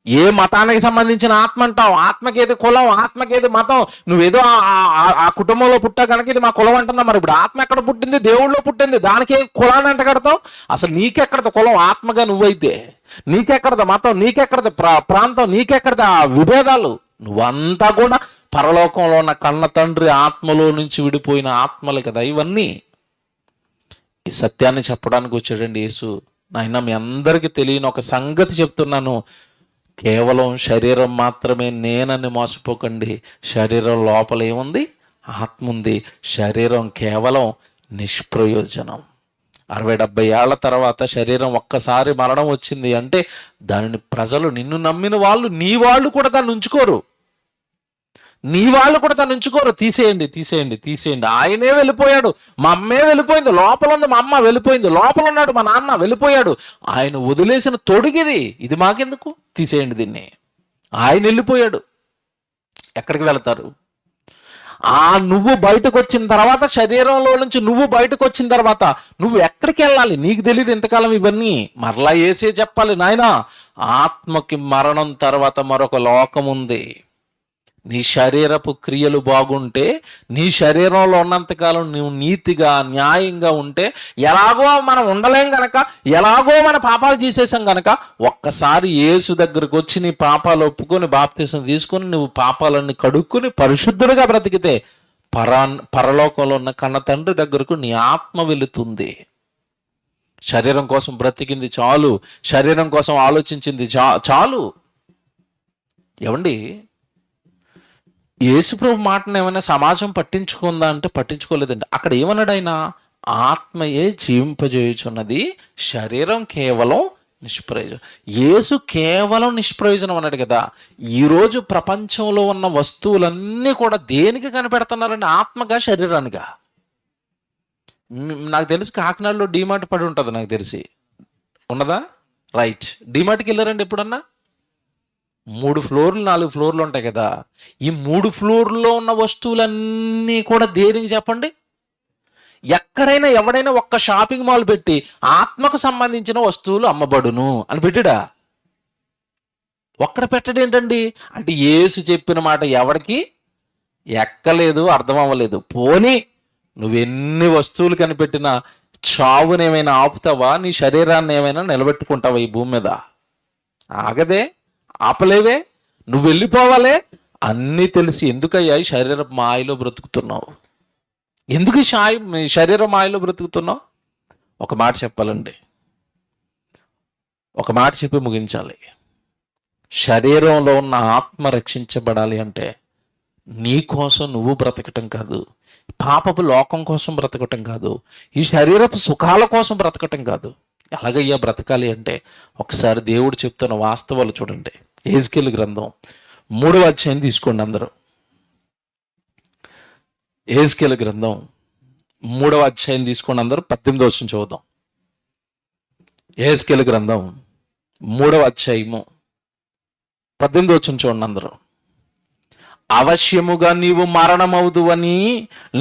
ఏ మతానికి సంబంధించిన ఆత్మ అంటావు? ఆత్మకేది కులం, ఆత్మకేది మతం? నువ్వేదో ఆ కుటుంబంలో పుట్టా కనుక ఇది మా కులం అంటున్నావు. మరి ఇప్పుడు ఆత్మ ఎక్కడ పుట్టింది? దేవుళ్ళలో పుట్టింది. దానికి కులాన్ని అంట కడతావు? అసలు నీకెక్కడది కులం? ఆత్మగా నువ్వైతే నీకెక్కడది మతం? నీకెక్కడది ప్రాంతం? నీకెక్కడది ఆ విభేదాలు? నువ్వంతా కూడా పరలోకంలో ఉన్న కన్న తండ్రి ఆత్మలో నుంచి విడిపోయిన ఆత్మలే కదా ఇవన్నీ. ఈ సత్యాన్ని చెప్పడానికి వచ్చాడండి యేసు. నాయన, మీ అందరికీ తెలియని ఒక సంగతి చెప్తున్నాను. కేవలం శరీరం మాత్రమే నేనని మోసపోకండి. శరీరం లోపల ఏముంది? ఆత్మ ఉంది. శరీరం కేవలం నిష్ప్రయోజనం. 60-70 ఏళ్ల తర్వాత శరీరం ఒక్కసారి మరణం వచ్చింది అంటే దానిని ప్రజలు, నిన్ను నమ్మిన వాళ్ళు, నీ వాళ్ళు కూడా దాన్ని ఉంచుకోరు. తీసేయండి తీసేయండి తీసేయండి. ఆయనే వెళ్ళిపోయాడు, మా అమ్మే వెళ్ళిపోయింది, లోపల ఉంది మా అమ్మ వెళ్ళిపోయింది, లోపల ఉన్నాడు మా నాన్న వెళ్ళిపోయాడు, ఆయన వదిలేసిన తొడిగిది, ఇది మాకెందుకు, తీసేయండి దీన్ని. ఆయన వెళ్ళిపోయాడు. ఎక్కడికి వెళతారు? నువ్వు బయటకు వచ్చిన తర్వాత, శరీరంలో నుంచి నువ్వు బయటకు వచ్చిన తర్వాత నువ్వు ఎక్కడికి వెళ్ళాలి? నీకు తెలియదు ఇంతకాలం ఇవన్నీ. మరలా యేసే చెప్పాలి, నాయనా, ఆత్మకి మరణం తర్వాత మరొక లోకం ఉంది. నీ శరీరపు క్రియలు బాగుంటే, నీ శరీరంలో ఉన్నంతకాలం నువ్వు నీతిగా న్యాయంగా ఉంటే, ఎలాగో మనం ఉండలేం గనక, ఎలాగో మన పాపాలు చేసేసాం గనక, ఒక్కసారి యేసు దగ్గరకు వచ్చి నీ పాపాలు ఒప్పుకొని బాప్తిసం తీసుకొని నువ్వు పాపాలన్నీ కడుక్కుని పరిశుద్ధుడిగా బ్రతికితే పరలోకంలో ఉన్న కన్న తండ్రి దగ్గరకు నీ ఆత్మ వెళుతుంది. శరీరం కోసం బ్రతికింది చాలు, శరీరం కోసం ఆలోచించింది చాలు. ఏమండి, యేసుప్రభు మాటను ఏమైనా సమాజం పట్టించుకుందా అంటే పట్టించుకోలేదండి. అక్కడ ఏమన్నాడు ఆయన? ఆత్మయే జీవింపజేయుచున్నది, శరీరం కేవలం నిష్ప్రయోజనం. యేసు కేవలం నిష్ప్రయోజనం అన్నాడు కదా. ఈరోజు ప్రపంచంలో ఉన్న వస్తువులన్నీ కూడా దేనికి కనిపెడుతున్నారండి? ఆత్మగా, శరీరానిగా? నాకు తెలిసి కాకినాడలో డీమార్ట్ పడి ఉంటుంది, నాకు తెలిసి. ఉన్నదా? రైట్. డీమార్ట్కి వెళ్ళారండి ఎప్పుడన్నా? 3 ఫ్లోర్లు 4 ఫ్లోర్లు ఉంటాయి కదా. ఈ 3 ఫ్లోర్లో ఉన్న వస్తువులన్నీ కూడా దేనికి చెప్పండి? ఎక్కడైనా ఎవడైనా ఒక్క షాపింగ్ మాల్ పెట్టి ఆత్మకు సంబంధించిన వస్తువులు అమ్మబడును అని పెట్టాడా? ఒక్కడ పెట్టడం ఏంటండి? అంటే యేసు చెప్పిన మాట ఎవరికి ఎక్కలేదు, అర్థం అవ్వలేదు. పోనీ నువ్వెన్ని వస్తువులు కనిపెట్టినా చావునేమైనా ఆపుతావా? నీ శరీరాన్ని ఏమైనా నిలబెట్టుకుంటావా ఈ భూమి మీద? ఆగదే, ఆపలేవే. నువ్వు వెళ్ళిపోవాలే. అన్నీ తెలిసి ఎందుకయ్యా ఈ శరీర మాయలో బ్రతుకుతున్నావు? ఎందుకు శరీర మాయలో బ్రతుకుతున్నావు? ఒక మాట చెప్పాలండి, ఒక మాట చెప్పి ముగించాలి. శరీరంలో ఉన్న ఆత్మ రక్షించబడాలి అంటే నీ కోసం నువ్వు బ్రతకటం కాదు, పాపపు లోకం కోసం బ్రతకటం కాదు, ఈ శరీరపు సుఖాల కోసం బ్రతకటం కాదు. ఎలాగయ్యా బ్రతకాలి అంటే ఒకసారి దేవుడు చెప్తున్న వాస్తవాలు చూడండి. యెహెజ్కేలు గ్రంథం 3వ అధ్యాయం తీసుకోండి అందరూ. యెహెజ్కేలు గ్రంథం 3వ అధ్యాయం తీసుకోండి అందరూ. 18వ వచనం చదువుదాం. యెహెజ్కేలు గ్రంథం 3వ అధ్యాయము 18వ వచనం చూడండి అందరూ. అవశ్యముగా నీవు మరణమవుదువని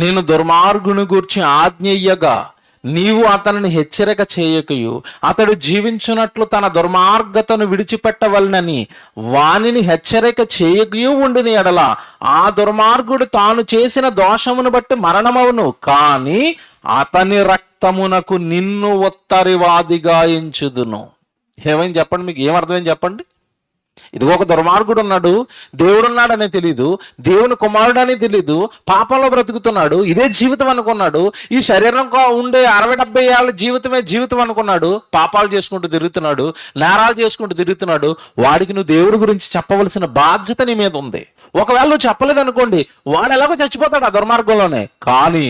నేను దుర్మార్గుని గూర్చి ఆజ్ఞయ్యగా నీవు అతనిని హెచ్చరిక చేయకయు అతడు జీవించున్నట్లు తన దుర్మార్గతను విడిచిపెట్టవలనని వానిని హెచ్చరిక చేయకయు ఉండిన ఎడల ఆ దుర్మార్గుడు తాను చేసిన దోషమును బట్టి మరణమవును, కానీ అతని రక్తమునకు నిన్ను ఉత్తరివాదిగా ఎంచుదును. ఏమైంది చెప్పండి, మీకు ఏమర్థమైంది చెప్పండి. ఇదిగో ఒక దుర్మార్గుడు ఉన్నాడు, దేవుడు ఉన్నాడని తెలీదు, దేవుని కుమారుడు అని తెలీదు, పాపంలో బ్రతుకుతున్నాడు, ఇదే జీవితం అనుకున్నాడు, ఈ శరీరం ఉండే 60-70 ఏళ్ళ జీవితమే జీవితం అనుకున్నాడు, పాపాలు చేసుకుంటూ తిరుగుతున్నాడు, నేరాలు చేసుకుంటూ తిరుగుతున్నాడు. వాడికి నువ్వు దేవుడి గురించి చెప్పవలసిన బాధ్యత నీ మీద ఉంది. ఒకవేళ నువ్వు చెప్పలేదనుకోండి, వాడు ఎలాగో చచ్చిపోతాడు ఆ దుర్మార్గంలోనే. కానీ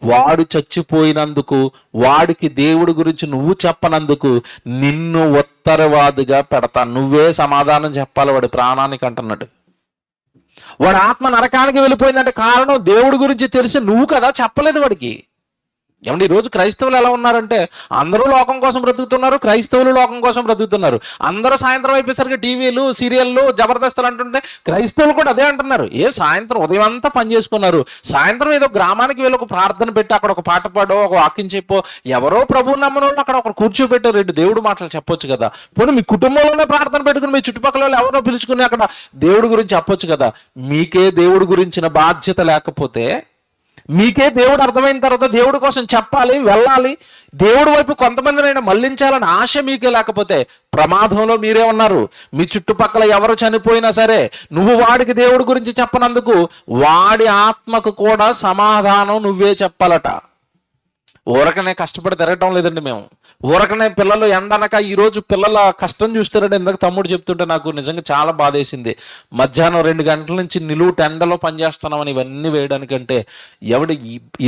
వాడు చచ్చిపోయినందుకు, వాడికి దేవుడి గురించి నువ్వు చెప్పనందుకు నిన్ను ఉత్తరవాదిగా పెడతా. నువ్వే సమాధానం చెప్పాలి వాడి ప్రాణానికి అంటున్నాడు. వాడి ఆత్మ నరకానికి వెళ్ళిపోయిందంటే కారణం దేవుడి గురించి తెలిసి నువ్వు కదా చెప్పలేదు వాడికి. ఏమంటే ఈరోజు క్రైస్తవులు ఎలా ఉన్నారంటే అందరూ లోకం కోసం బ్రతుకుతున్నారు, క్రైస్తవులు లోకం కోసం బ్రతుకుతున్నారు. అందరూ సాయంత్రం అయిపోయేసరికి టీవీలు, సీరియళ్ళు, జబర్దస్తులు అంటుంటే క్రైస్తవులు కూడా అదే అంటున్నారు. సాయంత్రం ఉదయం అంతా పని చేసుకున్నారు, సాయంత్రం ఏదో గ్రామానికి వెళ్ళి ఒక ప్రార్థన పెట్టి అక్కడ ఒక పాట పాడో, ఒక వాక్యం చెప్పో, ఎవరో ప్రభువు నమ్మని వాళ్ళు అక్కడ ఒక కూర్చోబెట్టారు, 2 దేవుడు మాటలు చెప్పొచ్చు కదా. పోనీ మీ కుటుంబంలోనే ప్రార్థన పెట్టుకుని మీ చుట్టుపక్కల వాళ్ళు ఎవరో పిలుచుకుని అక్కడ దేవుడి గురించి చెప్పొచ్చు కదా. మీకే దేవుడి గురించిన బాధ్యత లేకపోతే, మీకే దేవుడు అర్థమైన తర్వాత దేవుడి కోసం చెప్పాలి, వెళ్ళాలి, దేవుడి వైపు కొంతమందినైనా మళ్లించాలని ఆశ మీకే లేకపోతే ప్రమాదంలో మీరే ఉన్నారు. మీ చుట్టుపక్కల ఎవరు చనిపోయినా సరే నువ్వు వాడికి దేవుడి గురించి చెప్పనందుకు వాడి ఆత్మకు కూడా సమాధానం నువ్వే చెప్పాలట. ఊరకనే కష్టపడి తిరగటం లేదండి మేము. ఊరకనే పిల్లలు ఎండనక ఈరోజు పిల్లల కష్టం చూస్తారంటే ఇందాక తమ్ముడు చెప్తుంటే నాకు నిజంగా చాలా బాధేసింది. మధ్యాహ్నం 2 గంటల నుంచి నిలువు ఎండలో పనిచేస్తున్నామని ఇవన్నీ వేయడానికంటే ఎవడు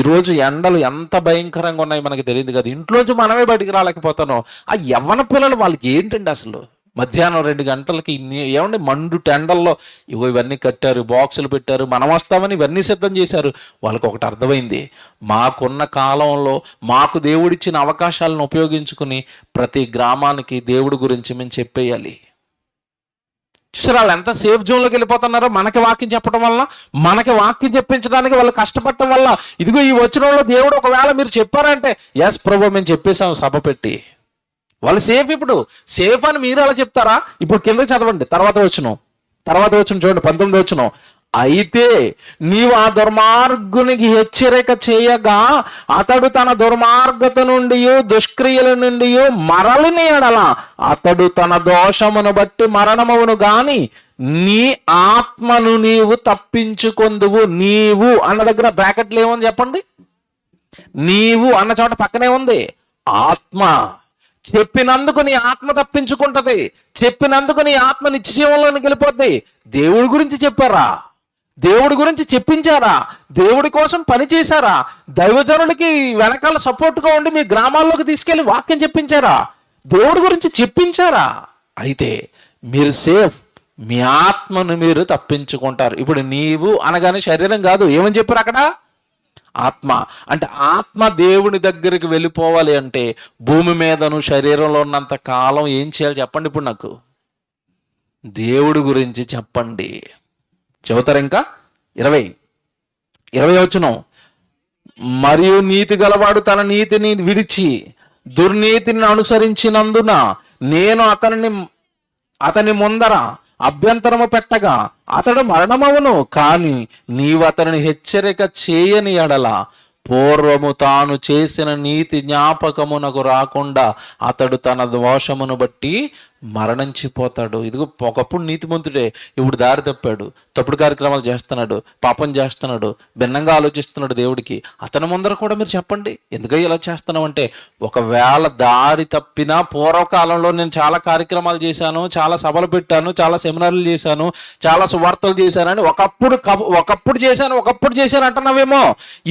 ఈరోజు ఎండలు ఎంత భయంకరంగా ఉన్నాయి మనకి తెలియదు కదా. ఇంట్లోంచి మనమే బయటికి రాలేకపోతాను. ఆ యవ్వన పిల్లలు వాళ్ళకి ఏంటండి అసలు మధ్యాహ్నం 2 గంటలకి ఏమండి మండు టెండల్లో ఇవన్నీ కట్టారు, బాక్సులు పెట్టారు, మనం వస్తామని ఇవన్నీ సిద్ధం చేశారు. వాళ్ళకి ఒకటి అర్థమైంది, మాకున్న కాలంలో మాకు దేవుడిచ్చిన అవకాశాలను ఉపయోగించుకుని ప్రతి గ్రామానికి దేవుడి గురించి మేము చెప్పేయాలి. చూసారు వాళ్ళు ఎంత సేఫ్ జోన్లోకి వెళ్ళిపోతున్నారో. మనకి వాక్యం చెప్పడం వల్ల, మనకి వాక్యం చెప్పించడానికి వాళ్ళు కష్టపడటం వల్ల. ఇదిగో ఈ వచ్చిన వాళ్ళు దేవుడు ఒకవేళ మీరు చెప్పారంటే ఎస్ ప్రభు మేము చెప్పేశాం సభ పెట్టి, వాళ్ళు సేఫ్. ఇప్పుడు సేఫ్ అని మీరు అలా చెప్తారా? ఇప్పుడు కింద చదవండి, తర్వాత వచ్చిన చూడండి 19వ వచనం. అయితే నీవు ఆ దుర్మార్గునికి హెచ్చరిక చేయగా అతడు తన దుర్మార్గత నుండి, దుష్క్రియల నుండి మరలిన ఎడల అతడు తన దోషమును బట్టి మరణమవును, గాని నీ ఆత్మను నీవు తప్పించుకొందువు. నీవు అన్న దగ్గర బ్రాకెట్లు ఏమని చెప్పండి. నీవు అన్న చోట పక్కనే ఉంది ఆత్మ. చెప్పినందుకు నీ ఆత్మ తప్పించుకుంటది, చెప్పినందుకు నీ ఆత్మ నిత్యజీవంలోనికి వెళ్ళిపోద్ది. దేవుడి గురించి చెప్పారా? దేవుడి గురించి చెప్పించారా? దేవుడి కోసం పని చేశారా? దైవజనులకి వెనకాల సపోర్ట్గా ఉండి మీ గ్రామాల్లోకి తీసుకెళ్లి వాక్యం చెప్పించారా? దేవుడి గురించి చెప్పించారా? అయితే మీరు సేఫ్, మీ ఆత్మను మీరు తప్పించుకుంటారు. ఇప్పుడు నీవు అనగానే శరీరం కాదు, ఏమని చెప్పారు అక్కడ? ఆత్మ. అంటే ఆత్మ దేవుని దగ్గరికి వెళ్ళిపోవాలి అంటే భూమి మీదను శరీరంలో ఉన్నంత కాలం ఏం చేయాలి చెప్పండి. ఇప్పుడు నాకు దేవుడి గురించి చెప్పండి. చెబుతారు ఇంకా 20వ వచనం. మరియు నీతి గలవాడు తన నీతిని విడిచి దుర్నీతిని అనుసరించినందున నేను అతని ముందర అభ్యంతరము పెట్టగా అతడు మరణమవును, కానీ నీవు అతనిని హెచ్చరిక చేయని ఎడల పూర్వము తాను చేసిన నీతి జ్ఞాపకమునకు రాకుండా అతడు తన దోషమును బట్టి మరణించిపోతాడు. ఇదిగో ఒకప్పుడు నీతిమంతుడే, ఇప్పుడు దారి తప్పాడు, తప్పుడు కార్యక్రమాలు చేస్తున్నాడు, పాపం చేస్తున్నాడు, భిన్నంగా ఆలోచిస్తున్నాడు దేవుడికి. అతని ముందర కూడా మీరు చెప్పండి, ఎందుకయ్యా ఇలా చేస్తున్నావు అంటే, ఒకవేళ దారి తప్పినా పూర్వకాలంలో నేను చాలా కార్యక్రమాలు చేశాను, చాలా సభలు పెట్టాను, చాలా సెమినార్లు చేశాను, చాలా సువార్తలు చేశానని ఒకప్పుడు చేశాను అంటున్నావేమో,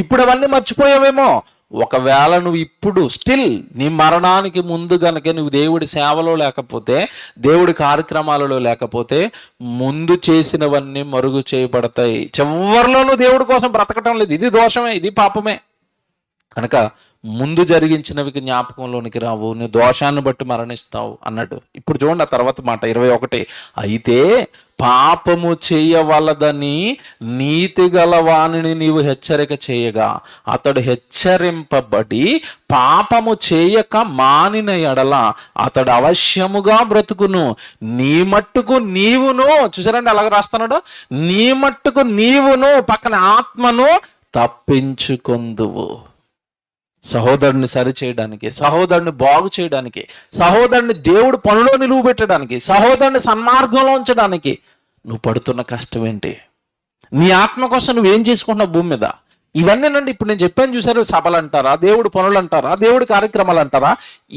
ఇప్పుడు అవన్నీ మర్చిపోయావేమో. ఒకవేళ నువ్వు ఇప్పుడు స్టిల్ నీ మరణానికి ముందు గనక నువ్వు దేవుడి సేవలో లేకపోతే, దేవుడి కార్యక్రమాలలో లేకపోతే, ముందు చేసినవన్నీ మరుగు చేయబడతాయి. చివరిలోనూ దేవుడి కోసం బ్రతకటం లేదు. ఇది దోషమే, ఇది పాపమే. కనుక ముందు జరిగించినవి జ్ఞాపకంలోనికి రావు, నీ దోషాన్ని బట్టి మరణిస్తావు అన్నాడు. ఇప్పుడు చూడండి ఆ తర్వాత మాట 21. అయితే పాపము చేయవలదని నీతి గల వానిని నీవు హెచ్చరిక చేయగా అతడు హెచ్చరింపబడి పాపము చేయక మానిన ఎడల అతడు అవశ్యముగా బ్రతుకును. నీ మట్టుకు నీవును, చూసారండి అలాగ రాస్తున్నాడు, నీ మట్టుకు నీవును పక్కన ఆత్మను తప్పించుకొందువు. సహోదరుని సరిచేయడానికి, సహోదరుని బాగు చేయడానికి, సహోదరుని దేవుడు పనిలో నిలువ పెట్టడానికి, సహోదరుని సన్మార్గంలో ఉంచడానికి నువ్వు పడుతున్న కష్టం ఏంటి? నీ ఆత్మ కోసం నువ్వేం చేసుకుంటున్నావు భూమి మీద? ఇవన్నీ నండి ఇప్పుడు నేను చెప్పాను చూసారు, సభలు అంటారా, దేవుడు పనులు అంటారా, దేవుడి కార్యక్రమాలు అంటారా,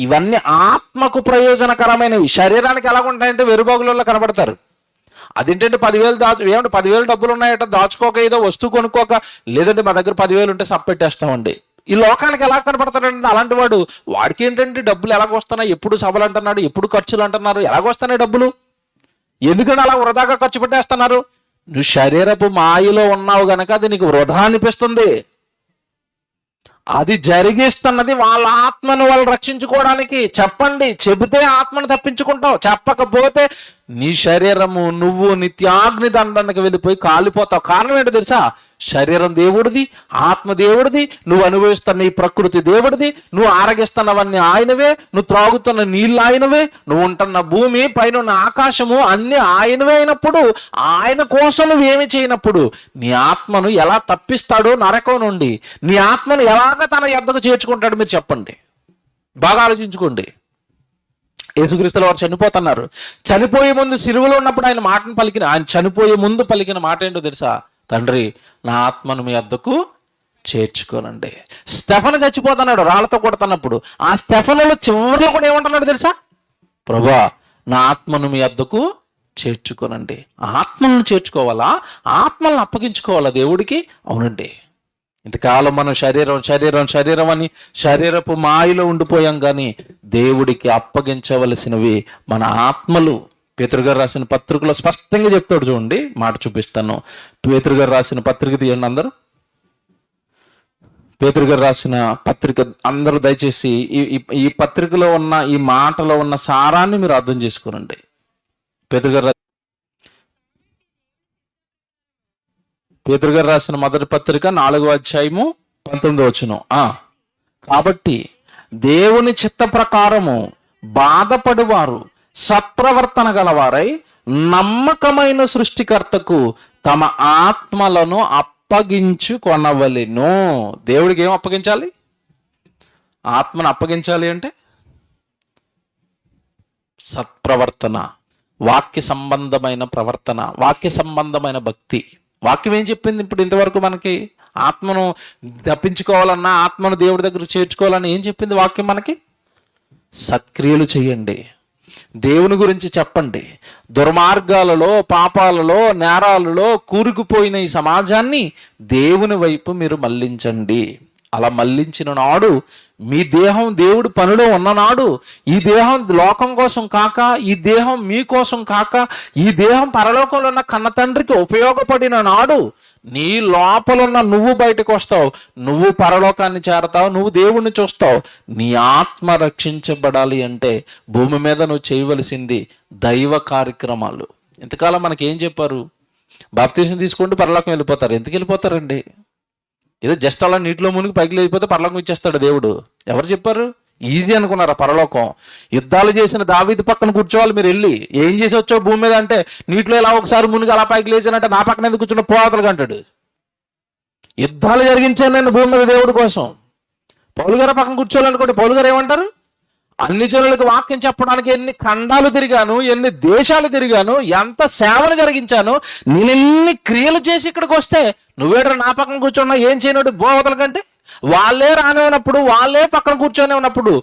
ఇవన్నీ ఆత్మకు ప్రయోజనకరమైనవి. శరీరానికి ఎలా ఉంటాయంటే వెరుబాగులలో కనబడతారు. అదేంటంటే 10,000 ఏమంటే 10,000 డబ్బులు ఉన్నాయట, దాచుకోక ఏదో వస్తువు కొనుక్కోక, లేదంటే మా దగ్గర 10,000 ఉంటే సప్పెట్టేస్తామండి. ఈ లోకానికి ఎలా కనపడతాడంటే అలాంటి వాడికి ఏంటంటే డబ్బులు ఎలాగొస్తున్నాయి, ఎప్పుడు సభలు అంటున్నాడు, ఎప్పుడు ఖర్చులు అంటున్నారు, ఎలాగొస్తున్నాయి డబ్బులు, ఎందుకంటే అలా వృధాగా ఖర్చు పెట్టేస్తున్నారు? నువ్వు శరీరపు మాయలో ఉన్నావు గనక అది నీకు వృధా అనిపిస్తుంది. అది జరిగిస్తున్నది వాళ్ళ ఆత్మను వాళ్ళు రక్షించుకోవడానికి. చెప్పండి, చెబితే ఆత్మను తప్పించుకుంటావు, చెప్పకపోతే నీ శరీరము నువ్వు నిత్యాగ్ని దండానికి వెళ్ళిపోయి కాలిపోతావు. కారణం ఏంటో తెలుసా? శరీరం దేవుడిది, ఆత్మ దేవుడిది, నువ్వు అనుభవిస్తున్న ఈ ప్రకృతి దేవుడిది, నువ్వు ఆరగిస్తున్నవన్నీ ఆయనవే, నువ్వు త్రాగుతున్న నీళ్ళు ఆయనవే, నువ్వు ఉంటున్న భూమి, పైన ఉన్న ఆకాశము అన్ని ఆయనవే అయినప్పుడు, ఆయన కోసం నువ్వేమి చేయనప్పుడు నీ ఆత్మను ఎలా తప్పిస్తాడో నరకం నుండి, నీ ఆత్మను ఎలాగ తన యొద్దకు చేర్చుకుంటాడు? మీరు చెప్పండి, బాగా ఆలోచించుకోండి. యేసుక్రీస్తుల వారు చనిపోతున్నారు. చనిపోయే ముందు సిలువలో ఉన్నప్పుడు ఆయన చనిపోయే ముందు పలికిన మాట ఏంటో తెలుసా? తండ్రి, నా ఆత్మను మీ వద్దకు చేర్చుకోనండి. స్టెఫను చచ్చిపోతున్నాడు రాళ్లతో కొడుతున్నప్పుడు. ఆ స్టెఫనులో చివరిలో కూడా ఏమంటున్నాడు తెలుసా? ప్రభువా, నా ఆత్మను మీ వద్దకు చేర్చుకోనండి. ఆత్మలను చేర్చుకోవాలా? ఆత్మలను అప్పగించుకోవాలా దేవుడికి? అవునండి. ఇంతకాలం మనం శరీరం అని శరీరపు మాయలో ఉండిపోయాం, కానీ దేవుడికి అప్పగించవలసినవి మన ఆత్మలు. పేతురు గారు రాసిన పత్రికలో స్పష్టంగా చెప్తాడు. చూడండి, మాట చూపిస్తాను. పేతురు గారు రాసిన పత్రిక తీయండి అందరూ. పేతురు గారు రాసిన పత్రిక అందరూ దయచేసి ఈ పత్రికలో ఉన్న ఈ మాటలో ఉన్న సారాన్ని మీరు అర్థం చేసుకోనండి. పేతురు గారు రాసిన మొదటి పత్రిక 4వ అధ్యాయము 19వ వచనం. కాబట్టి దేవుని చిత్త ప్రకారము బాధపడువారు సత్ప్రవర్తన గలవారై నమ్మకమైన సృష్టికర్తకు తమ ఆత్మలను అప్పగించుకొనవలెను. దేవుడికి ఏం అప్పగించాలి? ఆత్మను అప్పగించాలి అంటే సత్ప్రవర్తన, వాక్య సంబంధమైన ప్రవర్తన, వాక్య సంబంధమైన భక్తి. వాక్యం ఏం చెప్పింది ఇప్పుడు ఇంతవరకు మనకి? ఆత్మను తప్పించుకోవాలన్నా, ఆత్మను దేవుడి దగ్గర చేర్చుకోవాలన్నా ఏం చెప్పింది వాక్యం మనకి? సత్క్రియలు చేయండి, దేవుని గురించి చెప్పండి, దుర్మార్గాలలో, పాపాలలో, నేరాలలో కూరుకుపోయిన ఈ సమాజాన్ని దేవుని వైపు మీరు మళ్లించండి. అలా మళ్లించిన నాడు, మీ దేహం దేవుడి పనిలో ఉన్ననాడు, ఈ దేహం లోకం కోసం కాక, ఈ దేహం మీకోసం కాక, ఈ దేహం పరలోకంలో ఉన్న కన్న తండ్రికి ఉపయోగపడిన నాడు నీ లోపలున్న నువ్వు బయటకు వస్తావు, నువ్వు పరలోకాన్ని చేరతావు, నువ్వు దేవుణ్ణి చూస్తావు. నీ ఆత్మ రక్షించబడాలి అంటే భూమి మీద నువ్వు చేయవలసింది దైవ కార్యక్రమాలు. ఇంతకాలం మనకి ఏం చెప్పారు? బాప్తీసం తీసుకుంటూ పరలోకం వెళ్ళిపోతారు. ఎందుకు వెళ్ళిపోతారండి? ఏదో జస్ట్ అలా నీటిలో మునిగి పైకి లేకపోతే పరలోకం ఇచ్చేస్తాడు దేవుడు. ఎవరు చెప్పారు? ఈజీ అనుకున్నారా పరలోకం? యుద్ధాలు చేసిన దావీదు పక్కన కూర్చోవాలి మీరు. వెళ్ళి ఏం చేసి వచ్చావు భూమి మీద అంటే, నీటిలో ఎలా ఒకసారి మునిగి అలా పైకి లేచానంటే నా పక్కన ఎందుకు కూర్చున్న పోతలుగా అంటాడు. యుద్ధాలు జరిగించాను నేను భూమి మీద దేవుడి కోసం. పౌలు గారు పక్కన కూర్చోవాలనుకోండి, పౌలు గారు ఏమంటారు? అన్ని జనులకు వాక్యం చెప్పడానికి ఎన్ని ఖండాలు తిరిగాను, ఎన్ని దేశాలు తిరిగాను, ఎంత సేవలు జరిగించాను, నేను ఎన్ని క్రియలు చేసి ఇక్కడికి వస్తే నువ్వేడ నా పక్కన కూర్చున్నా ఏం చేయనోడు బోధల కంటే. వాళ్ళే రానివ్వనప్పుడు, వాళ్ళే పక్కన కూర్చొని ఉన్నప్పుడు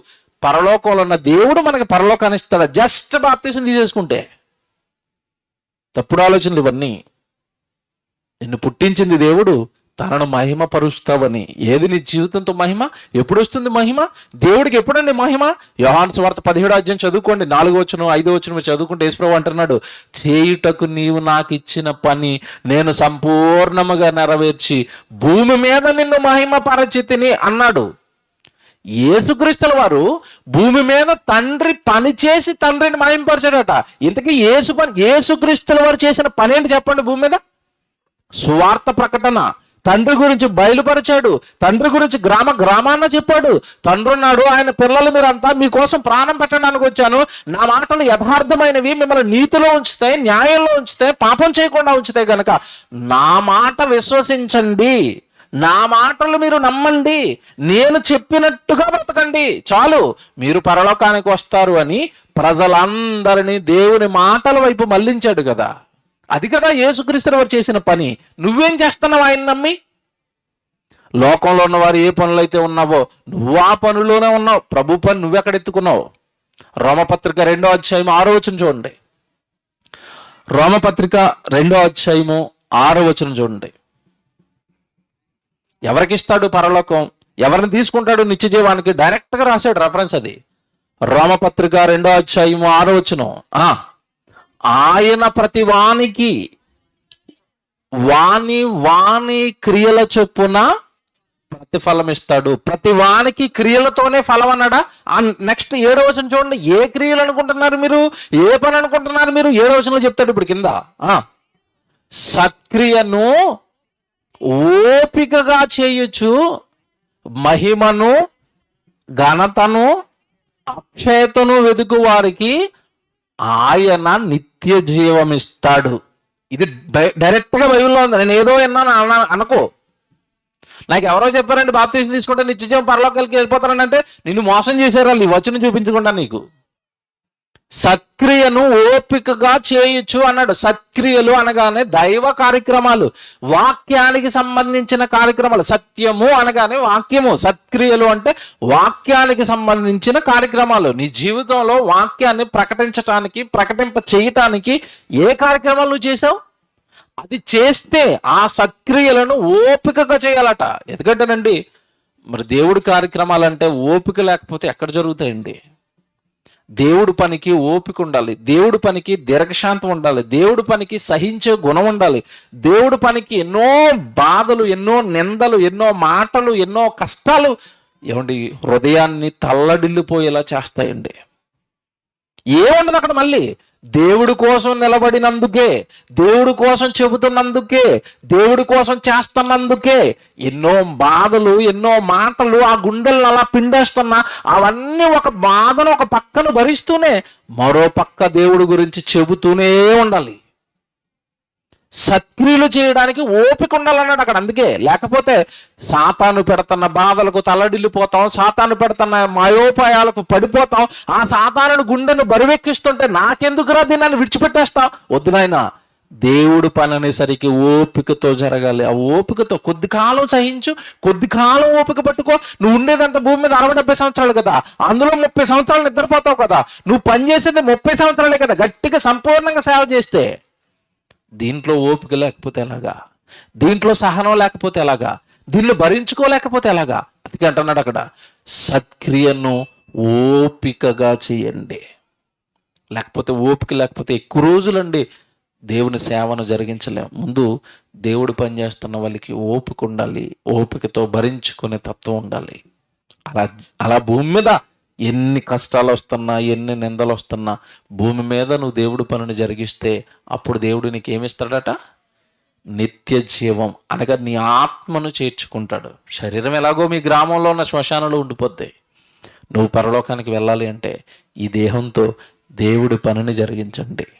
పరలోకంలో ఉన్న దేవుడు మనకి పరలోకాన్ని ఇస్తాడు జస్ట్ బాప్తీసం తీసేసుకుంటే. తప్పుడు ఆలోచనలు ఇవన్నీ. నిన్ను పుట్టించింది దేవుడు తనను మహిమ పరుస్తావని. ఏది నీ జీవితంతో మహిమ? ఎప్పుడు వస్తుంది మహిమ? దేవుడికి ఎప్పుడండి మహిమ? యోహాను సువార్త 17 చదువుకోండి, 4 5 చదువుకుంటే యేసుప్రభువు అంటున్నాడు, చేయుటకు నీవు నాకు ఇచ్చిన పని నేను సంపూర్ణముగా నెరవేర్చి భూమి మీద నిన్ను మహిమ పరచితిని అన్నాడు. యేసుక్రీస్తుల వారు భూమి మీద తండ్రి పని చేసి తండ్రిని మహిమపరిచాడట. ఇంతకీ యేసుక్రీస్తుల వారు చేసిన పని ఏంటి చెప్పండి? భూమి మీద సువార్త ప్రకటన, తండ్రి గురించి బయలుపరిచాడు, తండ్రి గురించి గ్రామాన్న చెప్పాడు. తండ్రి ఉన్నాడు, ఆయన పిల్లలు మీరంతా మీకోసం ప్రాణం పెట్టడానికి వచ్చాను, నా మాటలు యథార్థమైనవి, మిమ్మల్ని నీతిలో ఉంచుతాయి, న్యాయంలో ఉంచుతాయి, పాపం చేయకుండా ఉంచుతాయి కనుక నా మాట విశ్వసించండి, నా మాటలు మీరు నమ్మండి, నేను చెప్పినట్టుగా బ్రతకండి, చాలు మీరు పరలోకానికి వస్తారు అని ప్రజలందరినీ దేవుని మాటల వైపు మళ్లించాడు కదా. అది కదా యేసుక్రీస్తు వారు చేసిన పని. నువ్వేం చేస్తున్నావు ఆయన నమ్మి? లోకంలో ఉన్నవారు ఏ పనులైతే ఉన్నావో నువ్వు ఆ పనులోనే ఉన్నావు. ప్రభు పని నువ్వెక్కడ ఎత్తుకున్నావు? రోమపత్రిక 2వ అధ్యాయం 6వ వచనం చూడండి. రోమపత్రిక 2వ అధ్యాయం 6వ వచనం చూడండి. ఎవరికి ఇస్తాడు పరలోకం? ఎవరిని తీసుకుంటాడు నిత్య జీవానికి? డైరెక్ట్గా రాశాడు రెఫరెన్స్. అది రోమపత్రిక 2వ అధ్యాయం 6వ వచనం. ఆయన ప్రతి వానికి వాని క్రియల చొప్పున ప్రతిఫలం ఇస్తాడు. ప్రతి వానికి క్రియలతోనే ఫలం అన్నాడా? నెక్స్ట్ 7వ వచనం చూడండి. ఏ క్రియలు అనుకుంటున్నారు మీరు? ఏ పని అనుకుంటున్నారు మీరు? 7వ వచనంలో చెప్తాడు ఇప్పుడు కింద, సత్క్రియను ఓపికగా చేయొచ్చు, మహిమను ఘనతను అక్షయతను వెతుకు వారికి ఆయన నిత్య జీవం ఇస్తాడు. ఇది డైరెక్ట్గా బైబిల్లో ఉంది. నేను ఏదో విన్నాను అనుకో. నాకు ఎవరో చెప్పారండి బాప్తీసం తీసుకుంటే నిత్య జీవం పరలోకానికి వెళ్ళిపోతారని. అంటే నిన్ను మోసం చేశారు వాళ్ళు, ఈ వచనం చూపించకుండా. నీకు సత్క్రియను ఓపికగా చేయొచ్చు అన్నాడు. సత్క్రియలు అనగానే దైవ కార్యక్రమాలు, వాక్యానికి సంబంధించిన కార్యక్రమాలు. సత్యము అనగానే వాక్యము, సత్క్రియలు అంటే వాక్యానికి సంబంధించిన కార్యక్రమాలు. నీ జీవితంలో వాక్యాన్ని ప్రకటించటానికి, ప్రకటింప చేయటానికి ఏ కార్యక్రమాలు నువ్వు చేసావు? అది చేస్తే ఆ సత్క్రియలను ఓపికగా చేయాలట. ఎందుకంటేనండి మరి దేవుడి కార్యక్రమాలు అంటే ఓపిక లేకపోతే ఎక్కడ జరుగుతాయండి? దేవుడి పనికి ఓపిక ఉండాలి, దేవుడి పనికి దీర్ఘశాంతం ఉండాలి, దేవుడి పనికి సహించే గుణం ఉండాలి. దేవుడి పనికి ఎన్నో బాధలు, ఎన్నో నిందలు, ఎన్నో మాటలు, ఎన్నో కష్టాలు ఏమండి హృదయాన్ని తల్లడిల్లిపోయేలా చేస్తాయండి. ఏముండదు అక్కడ. మళ్ళీ దేవుడి కోసం నిలబడినందుకే, దేవుడి కోసం చెబుతున్నందుకే, దేవుడి కోసం చేస్తున్నందుకే ఎన్నో బాధలు, ఎన్నో మాటలు ఆ గుండెలను అలా పిండేస్తున్నా, అవన్నీ ఒక బాధను ఒక పక్కను భరిస్తూనే మరో పక్క దేవుడి గురించి చెబుతూనే ఉండాలి. సత్క్రియలు చేయడానికి ఓపిక ఉండాలన్నాడు అక్కడ. అందుకే లేకపోతే సాతాను పెడుతున్న బాధలకు తలడిల్లిపోతాం, సాతాను పెడుతున్న మాయోపాయాలకు పడిపోతాం. ఆ సాతాను గుండెను బరువెక్కిస్తుంటే నాకెందుకురా దీన్ని విడిచిపెట్టేస్తా? వద్దు నాయనా, దేవుడు పని అనేసరికి ఓపికతో జరగాలి. ఆ ఓపికతో కొద్ది కాలం సహించు, కొద్ది కాలం ఓపిక పట్టుకో. నువ్వు ఉండేదంతా భూమి మీద 60-70 సంవత్సరాలు కదా, అందులో 30 సంవత్సరాలు నిద్రపోతావు కదా. నువ్వు పని చేసేది 30 సంవత్సరాలే కదా. గట్టిగా సంపూర్ణంగా సేవ చేస్తే దీంట్లో ఓపిక లేకపోతే ఎలాగా? దీంట్లో సహనం లేకపోతే ఎలాగా? దీన్ని భరించుకోలేకపోతే ఎలాగా? అందుకే అంటున్నాడు అక్కడ, సత్క్రియను ఓపికగా చేయండి. లేకపోతే ఓపిక లేకపోతే ఎక్కువ రోజులండి దేవుని సేవను జరిగించలేము. ముందు దేవుడు పనిచేస్తున్న వాళ్ళకి ఓపిక ఉండాలి, ఓపికతో భరించుకునే తత్వం ఉండాలి. అలా భూమి మీద ఎన్ని కష్టాలు వస్తున్నా, ఎన్ని నిందలు వస్తున్నా, భూమి మీద నువ్వు దేవుడి పనిని జరిగిస్తే అప్పుడు దేవుడు నీకు ఏమిస్తాడట? నిత్య జీవం అనగా నీ ఆత్మను చేర్చుకుంటాడు. శరీరం ఎలాగో మీ గ్రామంలో ఉన్న శ్మశానంలో ఉండిపోద్ది. నువ్వు పరలోకానికి వెళ్ళాలి అంటే ఈ దేహంతో దేవుడి పనిని జరిగించండి.